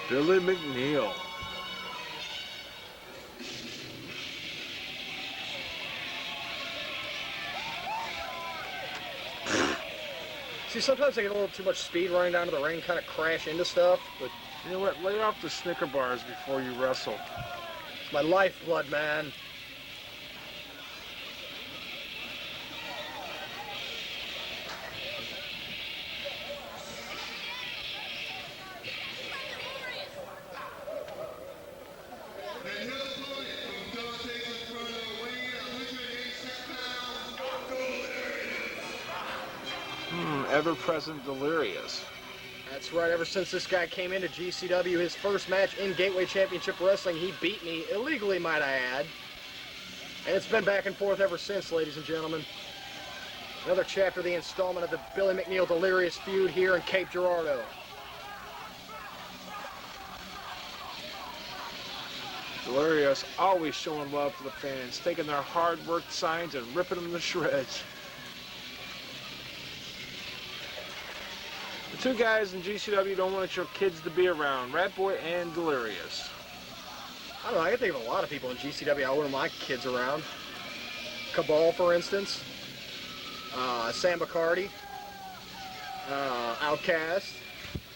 Billy McNeil. See, sometimes I get a little too much speed running down to the ring, kind of crash into stuff, but You know what? Lay off the Snicker bars before you wrestle. it's my lifeblood, man. Ever-present Delirious. That's right, ever since this guy came into GCW, his first match in Gateway Championship Wrestling, he beat me, illegally might I add. And it's been back and forth ever since, ladies and gentlemen. Another chapter of the installment of the Billy McNeil Delirious feud here in Cape Girardeau. Delirious always showing love to the fans, taking their hard-worked signs and ripping them to shreds. The two guys in GCW don't want your kids to be around, Rat Boy and Delirious. I don't know, I can think of a lot of people in GCW I wouldn't my kids around. Cabal, for instance. Sam McCarty. Outcast.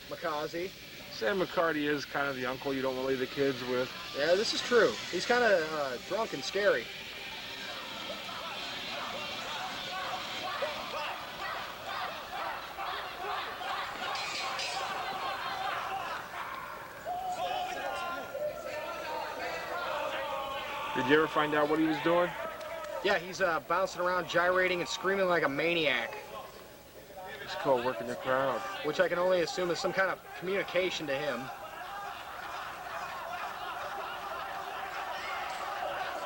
Makazi. Sam McCarty is kind of the uncle you don't want to leave the kids with. Yeah, this is true. He's kind of drunk and scary. Did you ever find out what he was doing? Yeah, he's bouncing around, gyrating, and screaming like a maniac. It's called working the crowd. Which I can only assume is some kind of communication to him.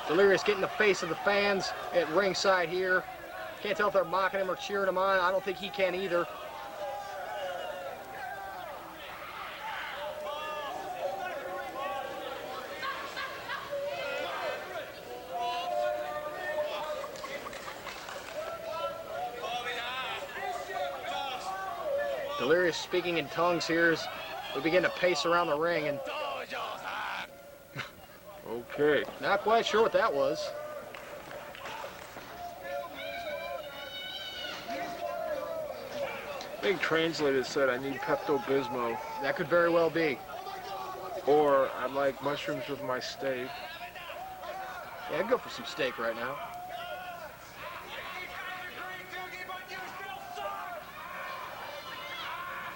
Delirious getting the face of the fans at ringside here. Can't tell if they're mocking him or cheering him on. I don't think he can either. Delirious speaking in tongues here as we begin to pace around the ring, and okay. not quite sure what that was. I think translator said I need Pepto-Bismol. That could very well be. Or I'd like mushrooms with my steak. Yeah, I'd go for some steak right now.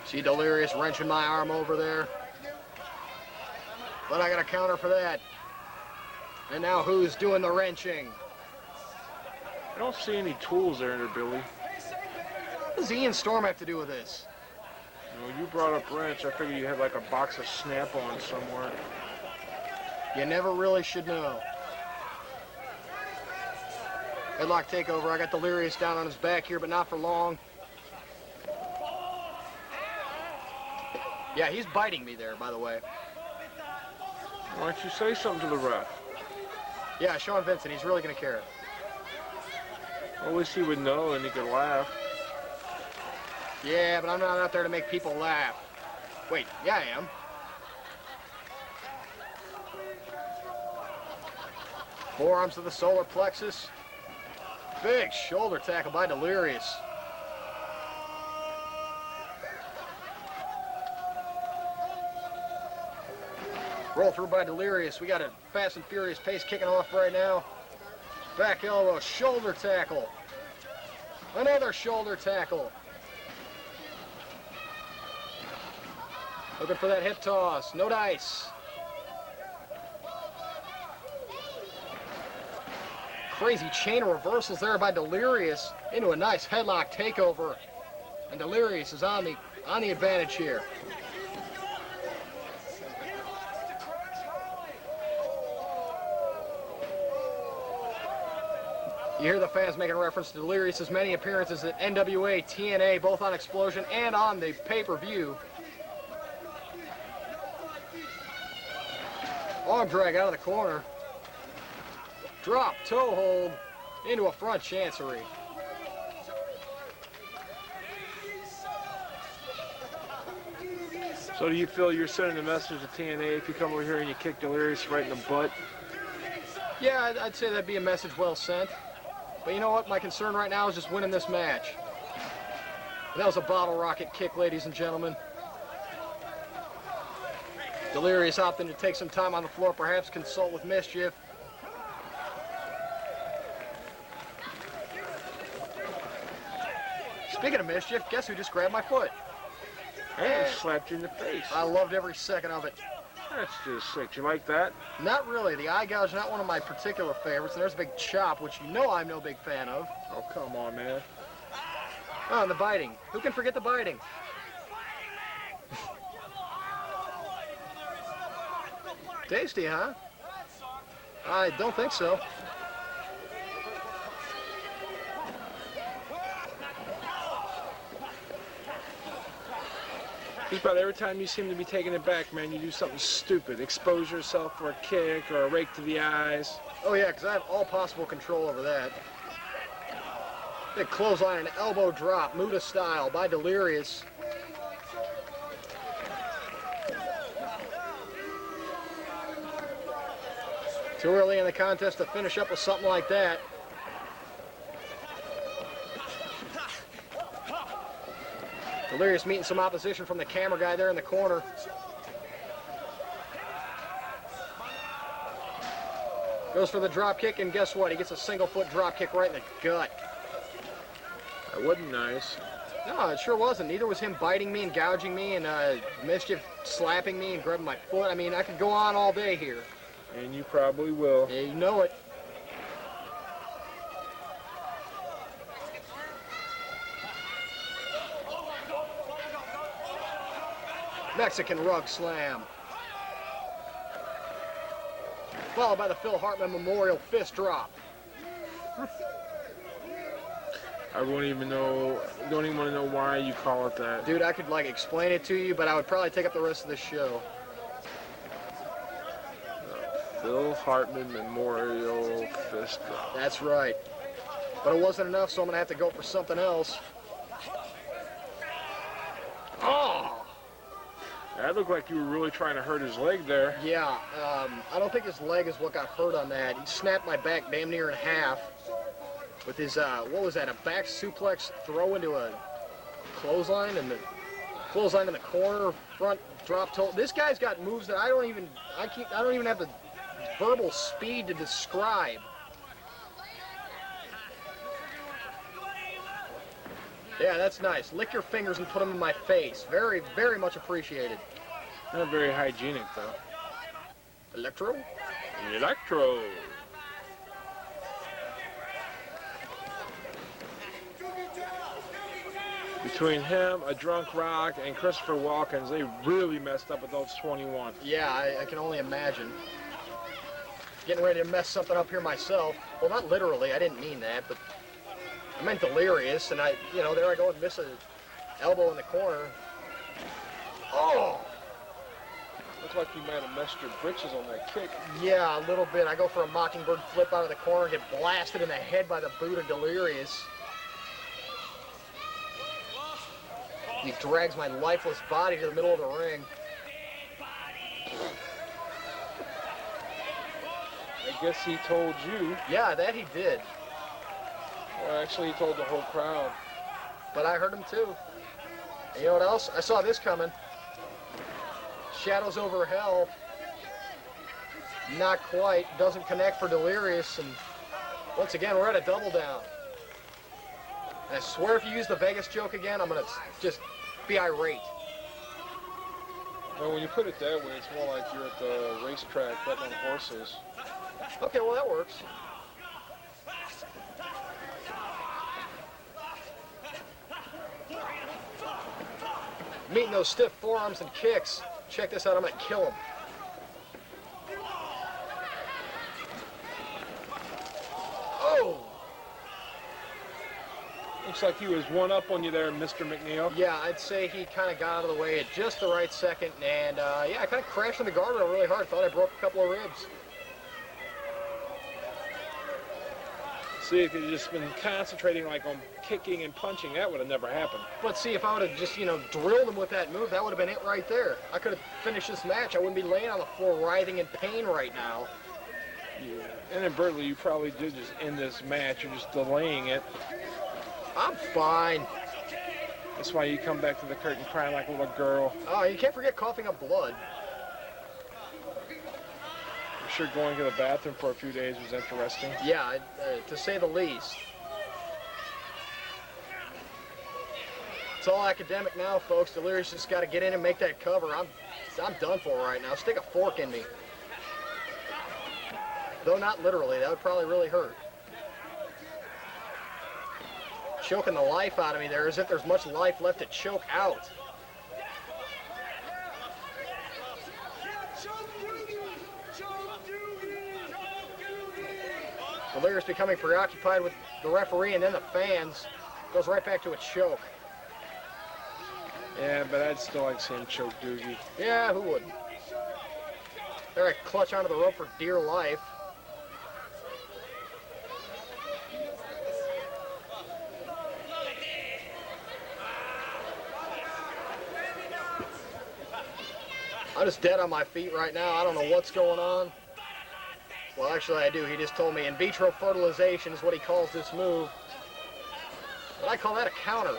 See Delirious wrenching my arm over there. But I got a counter for that. And now who's doing the wrenching? I don't see any tools there, Billy. What does Ian Storm have to do with this? You know, you brought up wrench. I figured you had like a box of Snap-on somewhere. You never really should know. Headlock takeover. I got Delirious down on his back here, but not for long. Yeah, he's biting me there, by the way. Why don't you say something to the ref? Yeah, Sean Vincent, he's really going to care. At least he would know and he could laugh. Yeah, but I'm not out there to make people laugh. Wait, yeah, I am. Forearms to the solar plexus. Big shoulder tackle by Delirious. Roll through by Delirious. We got a fast and furious pace kicking off right now. Back elbow, shoulder tackle. Another shoulder tackle. Looking for that hip toss. No dice. Crazy chain of reversals there by Delirious into a nice headlock takeover. And Delirious is on the advantage here. You hear the fans making reference to Delirious' many appearances at NWA, TNA, both on Explosion and on the pay-per-view. Arm drag out of the corner. Drop, toe hold, into a front chancery. So do you feel you're sending a message to TNA if you come over here and you kick Delirious right in the butt? Yeah, I'd say that'd be a message well sent. But you know what? My concern right now is just winning this match. That was a bottle rocket kick, ladies and gentlemen. Delirious opting to take some time on the floor, perhaps consult with Mischief. Speaking of Mischief, guess who just grabbed my foot? And slapped you in the face. I loved every second of it. That's just sick. You like that? Not really. The eye gouge, not one of my particular favorites. And there's a big chop, which you know I'm no big fan of. Oh, come on, man. Oh, and the biting. Who can forget the biting? Tasty, huh? I don't think so. Just about every time you seem to be taking it back, man, you do something stupid. Expose yourself for a kick or a rake to the eyes. Oh, yeah, because I have all possible control over that. Big clothesline and elbow drop, Muda style, by Delirious. Too early in the contest to finish up with something like that. Delirious meeting some opposition from the camera guy there in the corner. Goes for the drop kick, and guess what? He gets a single foot drop kick right in the gut. That wasn't nice. No, it sure wasn't. Neither was him biting me and gouging me and Mischief slapping me and grabbing my foot. I mean, I could go on all day here. And you probably will. Yeah, you know it. Mexican rug slam. Followed by the Phil Hartman Memorial fist drop. I don't even want to know why you call it that. Dude, I could like explain it to you, but I would probably take up the rest of the show. Phil Hartman Memorial fist drop. That's right. But it wasn't enough, so I'm going to have to go for something else. Oh! That looked like you were really trying to hurt his leg there. Yeah, I don't think his leg is what got hurt on that. He snapped my back damn near in half with his, what was that, a back suplex throw into a clothesline, and the clothesline in the corner, front drop toe. This guy's got moves that I don't even have the verbal speed to describe. Yeah, that's nice. Lick your fingers and put them in my face. Very, very much appreciated. Not very hygienic, though. Electro? Electro. Between him, a drunk Rock, and Christopher Walkins, they really messed up with those 21. Yeah, I can only imagine. Getting ready to mess something up here myself. Well, not literally. I didn't mean that, but I meant Delirious, and there I go and miss an elbow in the corner. Oh! Looks like you might have messed your britches on that kick. Yeah, a little bit. I go for a Mockingbird flip out of the corner, get blasted in the head by the boot of Delirious. He drags my lifeless body to the middle of the ring. I guess he told you. Yeah, that he did. Well, actually, he told the whole crowd. But I heard him too. And you know what else? I saw this coming. Shadows over hell. Not quite. Doesn't connect for Delirious. And once again, we're at a double down. And I swear if you use the Vegas joke again, I'm going to just be irate. Well, when you put it that way, it's more like you're at the racetrack betting on horses. Okay, well, that works. Meeting those stiff forearms and kicks. Check this out, I'm going to kill him. Oh! Looks like he was one up on you there, Mr. McNeil. Yeah, I'd say he kind of got out of the way at just the right second, and yeah, I kind of crashed in the guardrail really hard. Thought I broke a couple of ribs. See, if you'd just been concentrating like on kicking and punching, that would have never happened. But see, if I would have just, drilled him with that move, that would have been it right there. I could have finished this match. I wouldn't be laying on the floor writhing in pain right now. Yeah. Inadvertently, you probably did just end this match. You're just delaying it. I'm fine. That's why you come back to the curtain crying like a little girl. Oh, you can't forget coughing up blood. I'm sure going to the bathroom for a few days was interesting. Yeah, to say the least. It's all academic now, folks. Delirious just got to get in and make that cover. I'm done for right now. Stick a fork in me. Though not literally. That would probably really hurt. Choking the life out of me there, as if there's much life left to choke out. Delirious becoming preoccupied with the referee and then the fans. Goes right back to a choke. Yeah, but I'd still like seeing choke Doogie. Yeah, who wouldn't? There, I clutch onto the rope for dear life. I'm just dead on my feet right now. I don't know what's going on. Well, actually, I do. He just told me in vitro fertilization is what he calls this move. But I call that a counter.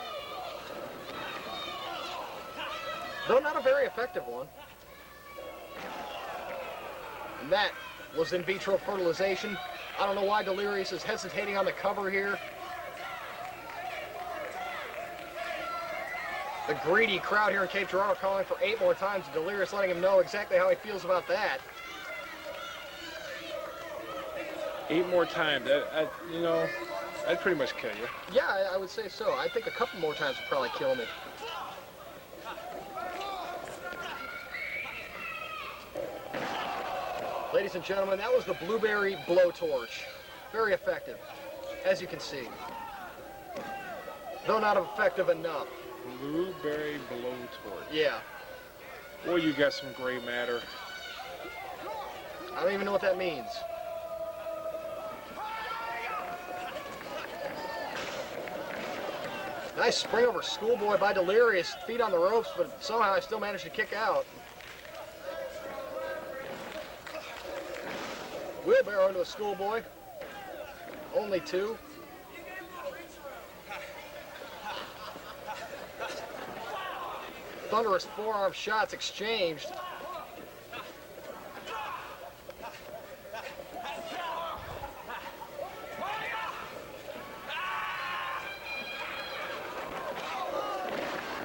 Though not a very effective one. And that was in vitro fertilization. I don't know why Delirious is hesitating on the cover here. The greedy crowd here in Cape Girardeau calling for 8 more times. Delirious letting him know exactly how he feels about that. 8 more times. I'd pretty much kill you. Yeah, I would say so. I think a couple more times would probably kill me. Ladies and gentlemen, that was the blueberry blowtorch. Very effective, as you can see. Though not effective enough. Blueberry blowtorch. Yeah. Boy, you got some gray matter. I don't even know what that means. Nice spring over schoolboy by Delirious. Feet on the ropes, but somehow I still managed to kick out. Wheelbarrow into a schoolboy. Only 2. Thunderous forearm shots exchanged.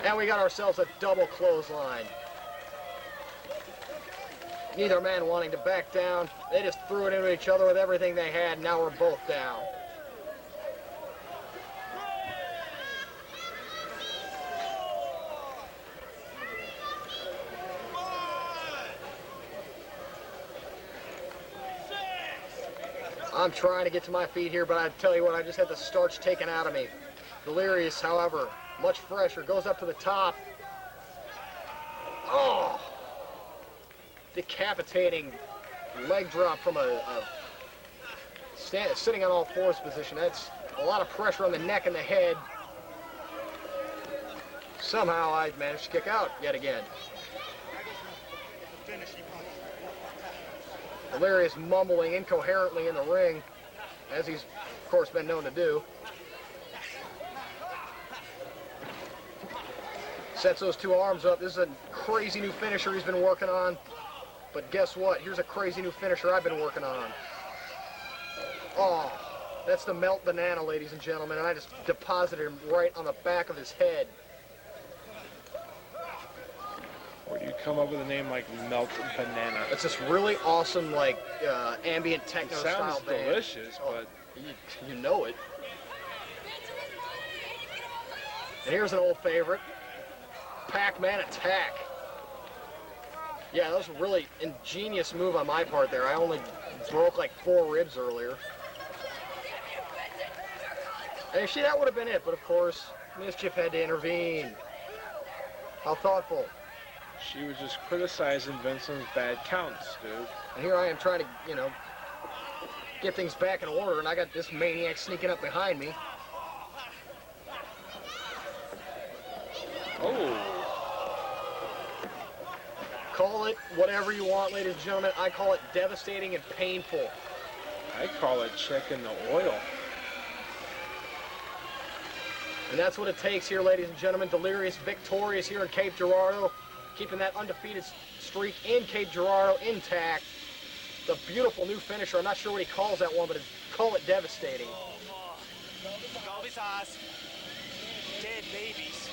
And we got ourselves a double clothesline. Neither man wanting to back down. They just threw it into each other with everything they had, and now we're both down. I'm trying to get to my feet here, but I tell you what, I just had the starch taken out of me. Delirious, however, much fresher, goes up to the top. Oh! Decapitating leg drop from sitting on all fours position. That's a lot of pressure on the neck and the head. Somehow I managed to kick out yet again. Delirious mumbling incoherently in the ring, as he's, of course, been known to do. Sets those 2 arms up. This is a crazy new finisher he's been working on. But guess what? Here's a crazy new finisher I've been working on. Oh, that's the melt banana, ladies and gentlemen, and I just deposited him right on the back of his head. Where do you come up with a name like Melt Banana? It's this really awesome, like, ambient techno style band. Sounds delicious, but you know it. And here's an old favorite, Pac-Man Attack. Yeah, that was a really ingenious move on my part there. I only broke like 4 ribs earlier. And see, that would have been it, but of course, Mischief had to intervene. How thoughtful. she was just criticizing Vincent's bad counts, dude. And here I am trying to, get things back in order, and I got this maniac sneaking up behind me. Oh. Call it whatever you want, ladies and gentlemen. I call it devastating and painful. I call it checking the oil. And that's what it takes here, ladies and gentlemen. Delirious victorious here in Cape Girardeau, keeping that undefeated streak in Cape Girardeau intact. The beautiful new finisher. I'm not sure what he calls that one, but call it devastating. Dead babies.